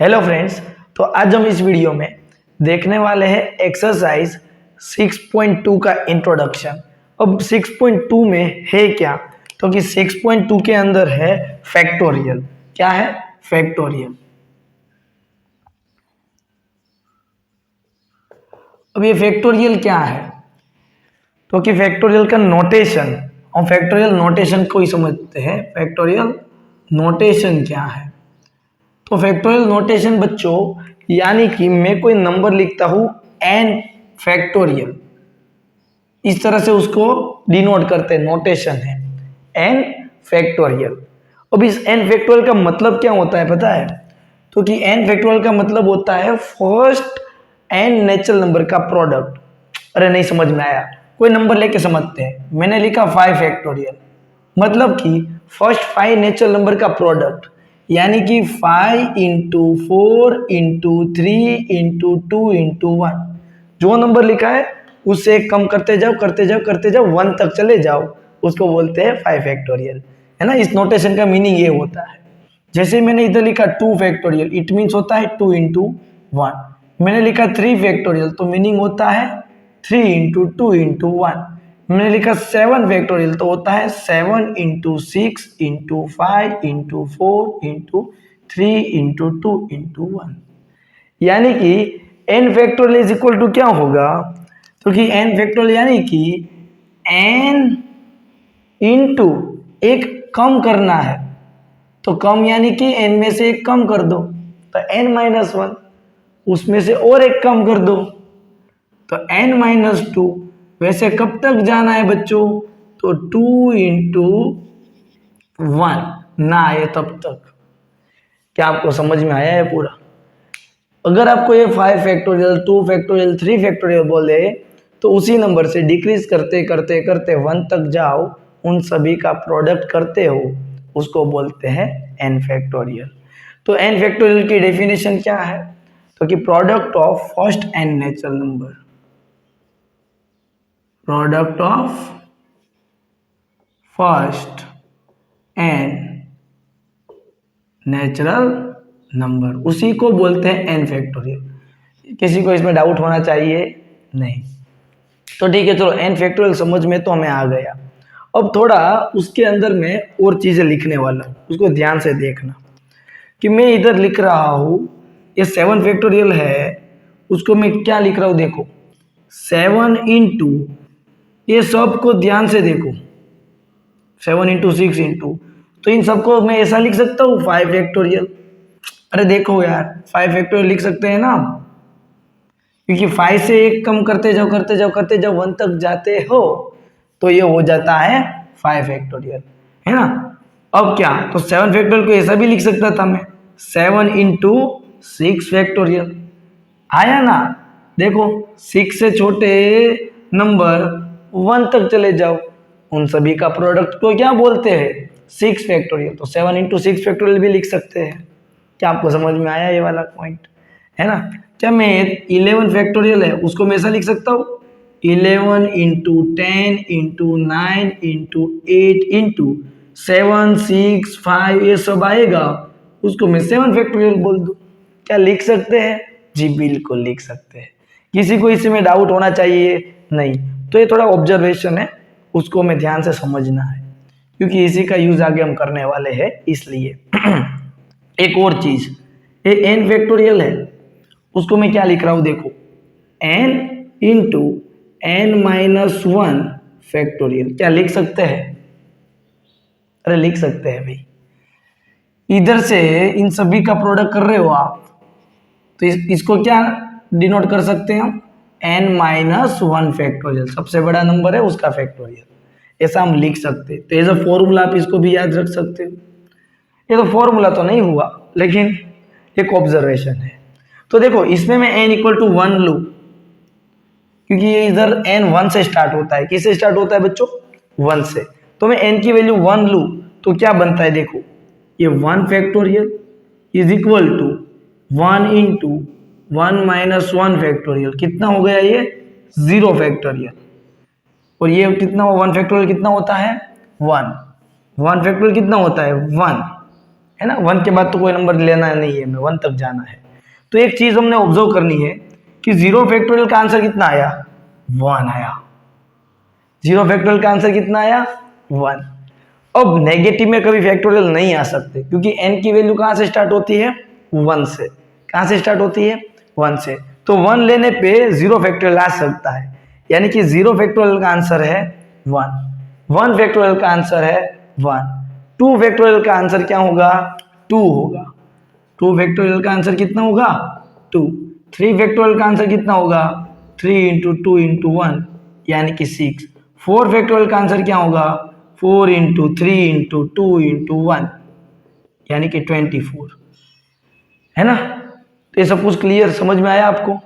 Hello friends, तो आज हम इस वीडियो में देखने वाले हैं एक्सरसाइज 6.2 का इंट्रोडक्शन। अब 6.2 में है क्या, तो कि 6.2 के अंदर है फैक्टोरियल। क्या है? फैक्टोरियल। अब ये फैक्टोरियल क्या है, तो कि फैक्टोरियल का नोटेशन, हम फैक्टोरियल नोटेशन को ही समझते हैं। फैक्टोरियल नोटेशन क्या है? तो फैक्टोरियल नोटेशन बच्चों, यानी कि मैं कोई नंबर लिखता हूं n फैक्टोरियल, इस तरह से उसको डिनोट करते हैं, नोटेशन है n फैक्टोरियल। अब इस n फैक्टोरियल का मतलब क्या होता है पता है? तो कि n फैक्टोरियल का मतलब होता है फर्स्ट n नेचुरल नंबर का प्रोडक्ट। अरे नहीं समझ में आया, कोई नंबर लेके समझते हैं। मैंने लिखा 5 फैक्टोरियल, मतलब कि फर्स्ट 5 नेचुरल नंबर का प्रोडक्ट, यानी कि 5 इंटू 4 इंटू 3 इंटू 2 इंटू 1। जो नंबर लिखा है उससे एक कम करते जाओ करते जाओ करते जाओ 1 तक चले जाओ, उसको बोलते हैं 5 फैक्टोरियल, है ना। इस नोटेशन का मीनिंग ये होता है। जैसे मैंने इधर लिखा 2 फैक्टोरियल, इट मीन्स होता है 2 इंटू 1। मैंने लिखा 3 फैक्टोरियल, तो मीनिंग होता है 3 इंटू 2 इंटू 1। मैंने लिखा 7 फैक्टोरियल, तो होता है 7 into 6 into 5 into 4 into 3 into 2 into 1। यानी कि n factorial is equal to क्या होगा, तो कि n फैक्टोरियल यानी कि n इंटू एक कम करना है, तो कम यानी कि n में से एक कम कर दो तो n माइनस 1, उसमें से और एक कम कर दो तो n माइनस 2। वैसे कब तक जाना है बच्चों, तो 2 इंटू 1 ना आए तब तक। क्या आपको समझ में आया है पूरा? अगर आपको ये 5 फैक्टोरियल 2 फैक्टोरियल 3 फैक्टोरियल बोले, तो उसी नंबर से डिक्रीज करते करते करते 1 तक जाओ, उन सभी का प्रोडक्ट करते हो, उसको बोलते हैं n फैक्टोरियल। तो n फैक्टोरियल की डेफिनेशन क्या है, तो कि product of first n natural number, product of first n natural number, उसी को बोलते हैं n फैक्टोरियल। किसी को इसमें डाउट होना चाहिए नहीं? तो ठीक है, चलो n फैक्टोरियल समझ में तो हमें आ गया। अब थोड़ा उसके अंदर में और चीजें लिखने वाला हूँ, उसको ध्यान से देखना। कि मैं इधर लिख रहा हूँ ये 7 फैक्टोरियल है, उसको मैं क्या लिख रहा हूँ देखो, 7 इंटू, ये सब को ध्यान से देखो, 7 इंटू 6 इंटू, तो इन सबको मैं ऐसा लिख सकता हूँ 5 फैक्टोरियल। अरे देखो यार, 5 फैक्टोरियल लिख सकते हैं ना, क्योंकि 5 से एक कम करते जाओ करते जाओ करते जाओ 1 तक जाते हो, तो ये हो जाता है 5 फैक्टोरियल, है ना। अब क्या, तो 7 फैक्टोरियल को ऐसा भी लिख सकता था मैं, 7 इंटू 6 फैक्टोरियल। आया ना? देखो 6 से छोटे नंबर 1 तक चले जाओ, उन सभी का प्रोडक्ट को क्या बोलते हैं, 6 फैक्टोरियल। तो 7 इंटू 6 फैक्टोरियल भी लिख सकते हैं। क्या आपको समझ में आया ये वाला पॉइंट, है ना। क्या मैं 11 फैक्टोरियल है उसको मैं ऐसा लिख सकता हूँ, 11 इंटू 10 इंटू 9 इंटू 8 इंटू 7 6 5, ये सब आएगा, उसको मैं 7 फैक्टोरियल बोल दूँ। क्या लिख सकते हैं? जी बिल्कुल लिख सकते हैं। किसी को इसमें डाउट होना चाहिए नहीं? तो ये थोड़ा ऑब्जर्वेशन है, उसको मैं ध्यान से समझना है, क्योंकि इसी का यूज आगे हम करने वाले हैं इसलिए। एक और चीज, ये n फैक्टोरियल है, उसको मैं क्या लिख रहा हूं देखो, n into n minus 1 factorial. क्या लिख सकते हैं? अरे लिख सकते हैं भाई। इधर से इन सभी का प्रोडक्ट कर रहे हो आप, तो इसको क्या डिनोट कर सकते हैं हम, n माइनस 1 फैक्टोरियल, सबसे बड़ा नंबर है उसका फैक्टोरियल, ऐसा हम लिख सकते हैं। तो एज अ फॉर्मूला आप इसको भी याद रख सकते हो। ये तो फॉर्मूला तो नहीं हुआ, लेकिन एक ऑब्जर्वेशन है। तो देखो इसमें मैं n इक्वल टू 1 लू, क्योंकि ये इधर n 1 से स्टार्ट होता है। किससे स्टार्ट होता है बच्चों? 1 से। तो मैं n की वैल्यू 1 लू, तो क्या बनता है देखो, ये 1 factorial is equal to 1 into 1 minus 1 factorial, कितना हो गया ये, 0 फैक्टोरियल। और ये कितना, 1 फैक्टोरियल कितना होता है, 1 फैक्टोरियल कितना होता है, 1, है ना, 1 के बाद तो कोई नंबर लेना नहीं है, हमें 1 तक जाना है। तो एक चीज हमने ऑब्जर्व करनी है कि 0 फैक्टोरियल का आंसर कितना आया, 1 आया। 0 फैक्टोरियल का आंसर कितना आया, 1। अब नेगेटिव में कभी फैक्टोरियल नहीं आ सकते, क्योंकि n की वैल्यू कहाँ से स्टार्ट होती है, 1 से। कहाँ से स्टार्ट होती है, 1 से। तो 1 लेने पे 0 फैक्टोरियल आ सकता है, यानी कि 0 फैक्टोरियल का आंसर है 1। 1 फैक्टोरियल का आंसर है 1। 2 फैक्टोरियल का आंसर क्या होगा, 2 होगा। 2 फैक्टोरियल का आंसर कितना होगा, 2। 3 फैक्टोरियल का आंसर कितना होगा, 3 इंटू 2 इंटू 1 यानी कि 6। 4 फैक्टोरियल का आंसर क्या होगा, 4 इंटू 3 इंटू 2 इंटू 1 यानी कि 24, है ना। तो ये सब कुछ क्लियर समझ में आया आपको।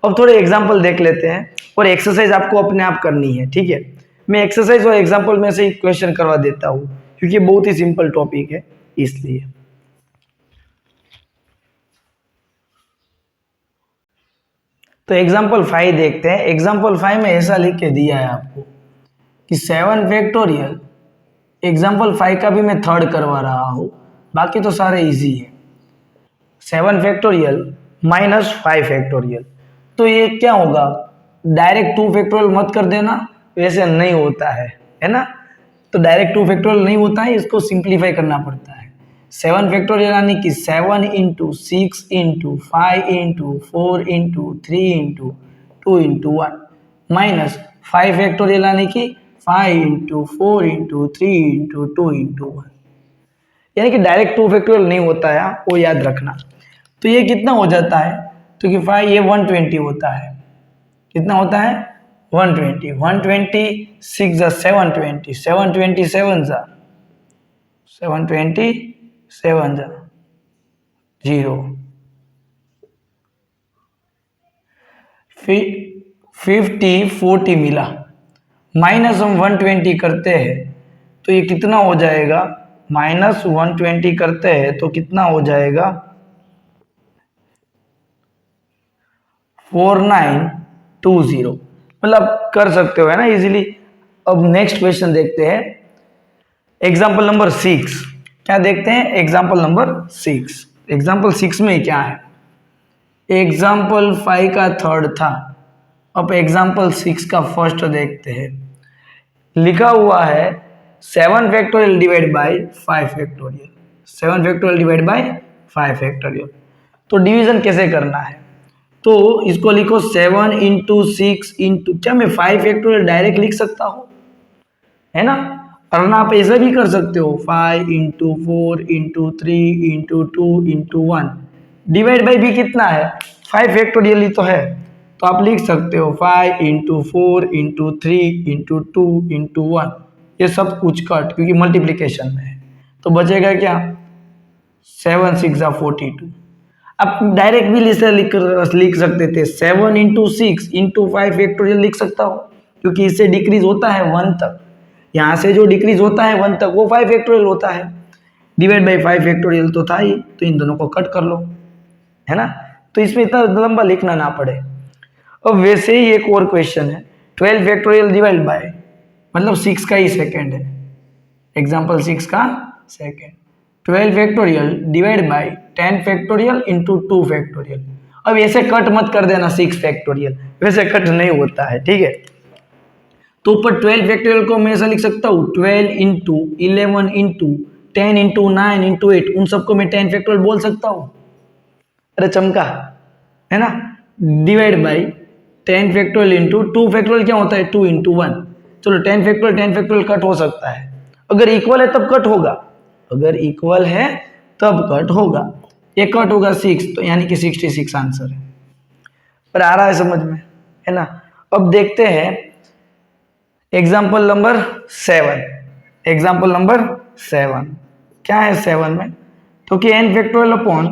अब थोड़े एग्जाम्पल देख लेते हैं, और एक्सरसाइज आपको अपने आप करनी है, ठीक है। मैं एक्सरसाइज और एग्जाम्पल में से ही क्वेश्चन करवा देता हूँ, क्योंकि बहुत ही सिंपल टॉपिक है इसलिए। तो एग्जाम्पल 5 देखते हैं। एग्जाम्पल 5 में ऐसा लिख के दिया है आपको कि 7 फैक्टोरियल, एग्जाम्पल 5 का भी मैं थर्ड करवा रहा हूँ, बाकी तो सारे इजी है। 7 फैक्टोरियल माइनस 5 फैक्टोरियल, तो ये क्या होगा, डायरेक्ट 2 फैक्टोरियल मत कर देना, वैसे नहीं होता है ना। तो डायरेक्ट 2 फैक्टोरियल नहीं होता है, इसको सिंप्लीफाई करना पड़ता है। 7 फैक्टोरियल यानी कि 7 into 6 into 5 into 4 into 3 into 2 into 1 minus 5 factorial यानी कि 5 इंटू 4 इंटू 3 इंटू 2 इंटू 1, यानी कि डायरेक्ट 2 फैक्टोरियल नहीं होता है, वो याद रखना। तो ये कितना हो जाता है, तो कि 5 ये 120 होता है। कितना होता है, 120। 120 6 जा 720, 727 जा 727 जा 0, फिर 50 40 मिला, माइनस हम 120 करते हैं तो ये कितना हो जाएगा, माइनस 120 करते हैं तो कितना हो जाएगा, 4920, मतलब कर सकते हो, है ना, इजीली। अब नेक्स्ट क्वेश्चन देखते हैं, एग्जाम्पल नंबर 6। क्या देखते हैं, एग्जाम्पल नंबर 6। एग्जाम्पल 6 में क्या है, एग्जाम्पल 5 का थर्ड था, अब एग्जाम्पल 6 का फर्स्ट देखते हैं। लिखा हुआ है 7 factorial divide by 5 factorial, 7 factorial divide by 5 factorial. तो डिवीजन कैसे करना है, तो इसको लिखो 7 इंटू 6 इंटू, क्या मैं 5 फैक्टोरियल डायरेक्ट लिख सकता हूँ, है ना, वरना आप ऐसा भी कर सकते हो, 5 into 4 into 3 into 2 into 1, divide by भी कितना है, 5 फैक्टोरियल ही तो है, तो आप लिख सकते हो 5 इंटू 4 इंटू 3 इंटू 2 इंटू 1, ये सब कुछ कट, क्योंकि मल्टीप्लीकेशन में है, तो बचेगा क्या, 7 6 42। आप डायरेक्ट भी लिख सकते थे, 7 इंटू 6 इंटू 5 फैक्टोरियल लिख सकता हो, क्योंकि इससे डिक्रीज होता है 1 तक, यहाँ से जो डिक्रीज होता है 1 तक वो 5 फैक्टोरियल होता है, डिवाइड बाई 5 फैक्टोरियल तो था ही, तो इन दोनों को कट कर लो, है ना, तो इसमें इतना लंबा लिखना ना पड़े। अब वैसे ही एक और क्वेश्चन है, 12 फैक्टोरियल डिवाइड बाय, मतलब 6 का ही सेकेंड है, एग्जाम्पल 6 का second, 12 factorial divide by 10 factorial into 2 factorial. अब ऐसे कट मत कर देना 6 फैक्टोरियल, वैसे कट नहीं होता है, ठीक है। तो ऊपर 12 फैक्टोरियल को मैं ऐसा लिख सकता हूँ, 12 इंटू 11 इंटू 10 इंटू 9 इंटू 8, उन सबको मैं 10 फैक्टोरियल बोल सकता हूँ, अरे चमका, है ना, divide by 10 factorial into 2 factorial क्या होता है, 2 इंटू 1, चलो 10 फैक्टोरियल कट हो सकता है, अगर इक्वल है तब कट होगा, अगर इक्वल है तब कट होगा, ये कट होगा 6, तो यानी कि 66 आंसर है। पर आ रहा है समझ में, है ना। अब देखते हैं एग्जाम्पल नंबर 7। एग्जाम्पल नंबर 7 क्या है 7 में, तो कि n factorial upon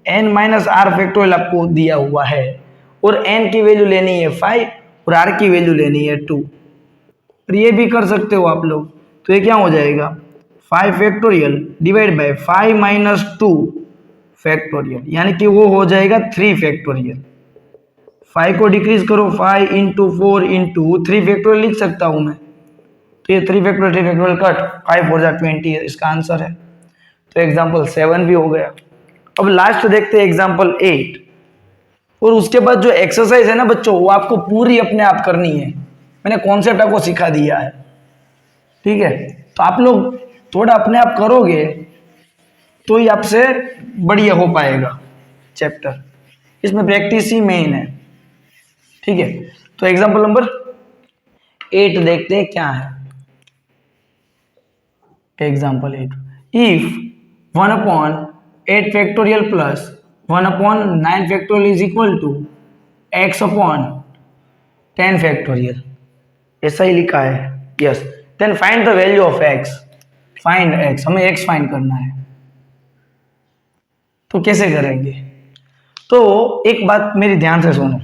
n minus r factorial आपको दिया हुआ है, और n की वैल्यू लेनी है 5 और r की वैल्यू लेनी है 2, और ये भी कर सकते हो आप लोग, तो ये क्या हो जाएगा, 5 factorial divide by 5 minus 2 factorial, यानी कि वो हो जाएगा 3 फैक्टोरियल। 5 को डिक्रीज करो, 5 इंटू 4 इंटू 3 फैक्टोरियल लिख सकता हूँ मैं, तो ये 3 फैक्टोरियल कट, 5 4 जा 20 इसका आंसर है। तो एग्जाम्पल 7 भी हो गया। अब लास्ट देखते हैं एग्जाम्पल 8। और उसके बाद जो एक्सरसाइज है ना बच्चों, वो आपको पूरी अपने आप करनी है। मैंने कॉन्सेप्ट आपको सिखा दिया है, ठीक है। तो आप लोग थोड़ा अपने आप करोगे तो ही आपसे बढ़िया हो पाएगा चैप्टर। इसमें प्रैक्टिस ही मेन है, ठीक है। तो एग्जाम्पल नंबर 8 देखते हैं क्या है। Example 8, if 1/8 factorial plus 1/9 factorial is equal to x/10 factorial, ऐसा ही लिखा है। Yes, then find the value of x। Find x, हमें x फाइंड करना है। तो कैसे करेंगे? तो एक बात मेरी ध्यान से सुनो,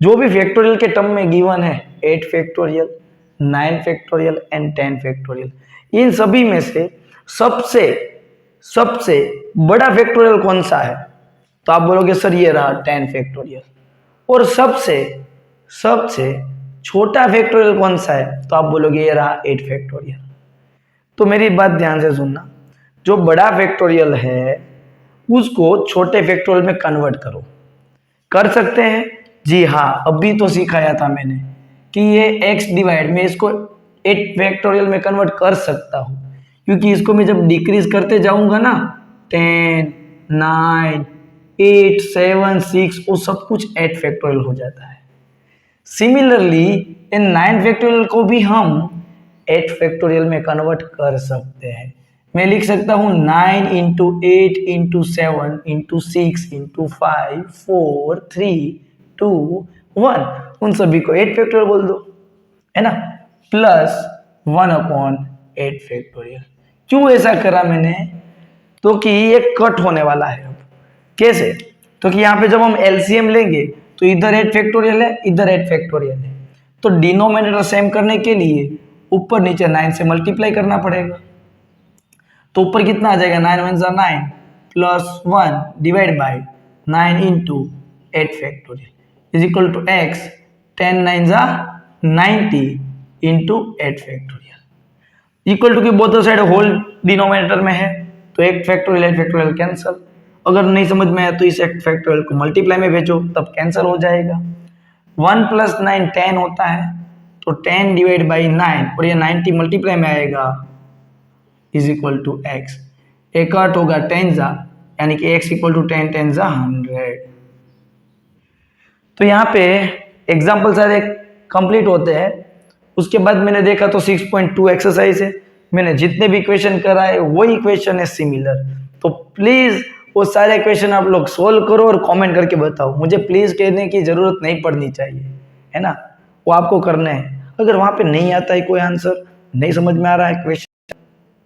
जो भी फैक्टोरियल के टर्म में गिवन है 8 फैक्टोरियल, 9 फैक्टोरियल एंड 10 फैक्टोरियल, इन सभी में से सबसे सबसे बड़ा फैक्टोरियल कौन सा है? तो आप बोलोगे सर ये रहा 10 फैक्टोरियल। और सबसे सबसे छोटा फैक्टोरियल कौन सा है? तो आप बोलोगे ये रहा 8 फैक्टोरियल। तो मेरी बात ध्यान से सुनना, जो बड़ा फैक्टोरियल है उसको छोटे फैक्टोरियल में कन्वर्ट करो। कर सकते हैं? जी हाँ, अभी तो सिखाया था मैंने कि ये x डिवाइड में इसको 8 फैक्टोरियल में कन्वर्ट कर सकता हूँ, क्योंकि इसको मैं जब डिक्रीज करते जाऊंगा ना 10, 9, 8, 7, 6 वो सब कुछ 8 फैक्टोरियल हो जाता है। सिमिलरली इन 9 फैक्टोरियल को भी हम 8 फैक्टोरियल में कन्वर्ट कर सकते हैं। मैं लिख सकता हूँ 9 इंटू 8 इंटू 7 इंटू 6 इंटू 5 4 3 2 1, उन सभी को 8 फैक्टोरियल बोल दो, है ना, प्लस 1/8 फैक्टोरियल। क्यों ऐसा करा मैंने? तो कि ये कट होने वाला है। अब कैसे? तो कि यहाँ पे जब हम एलसीएम लेंगे तो इधर 8 फैक्टोरियल है, इधर 8 फैक्टोरियल है, तो डिनोमिनेटर सेम करने के लिए ऊपर नीचे 9 से मल्टीप्लाई करना पड़ेगा। तो ऊपर कितना आ जाएगा? 9 × 9 plus 1 divide by 9 into 8 factorial is equal to x 10 9 90 into 8 factorial equal to की बोथ साइड होल डिनोमिनेटर में है, तो 8 फैक्टोरियल कैंसिल। अगर नहीं समझ में आया तो इस 8 फैक्टोरियल को मल्टीप्लाई में भेजो, तब कैंसिल हो जाएगा। 1 प्लस 9 10 होता है, तो 10 डिवाइड बाई 9 और ये 90 मल्टीप्लाई में आएगा इज इक्वल टू x। एक आठ होगा 10 यानी कि x इक्वल टू 10 10 100। तो यहाँ पे एग्जाम्पल सारे कंप्लीट होते हैं। उसके बाद मैंने देखा तो 6.2 एक्सरसाइज है, मैंने जितने भी क्वेश्चन कराए वही क्वेश्चन है सिमिलर। तो प्लीज वो सारे क्वेश्चन आप लोग सोल्व करो और कमेंट करके बताओ। मुझे प्लीज कहने की जरूरत नहीं पड़नी चाहिए, है ना, वो आपको करना है। अगर वहां पे नहीं आता है कोई आंसर, नहीं समझ में आ रहा है क्वेश्चन,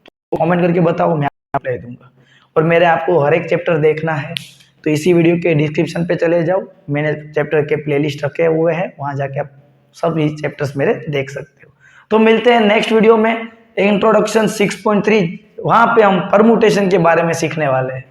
तो कमेंट करके बताओ, मैं आप ले दूंगा। और मेरे आपको हर एक चैप्टर देखना है तो इसी वीडियो के डिस्क्रिप्शन पे चले जाओ, मैंने चैप्टर के प्लेलिस्ट रखे हुए हैं, वहां जाके आप सभी चैप्टर्स मेरे देख सकते हो। तो मिलते हैं नेक्स्ट वीडियो में इंट्रोडक्शन 6.3, वहां पे हम परमुटेशन के बारे में सीखने वाले हैं।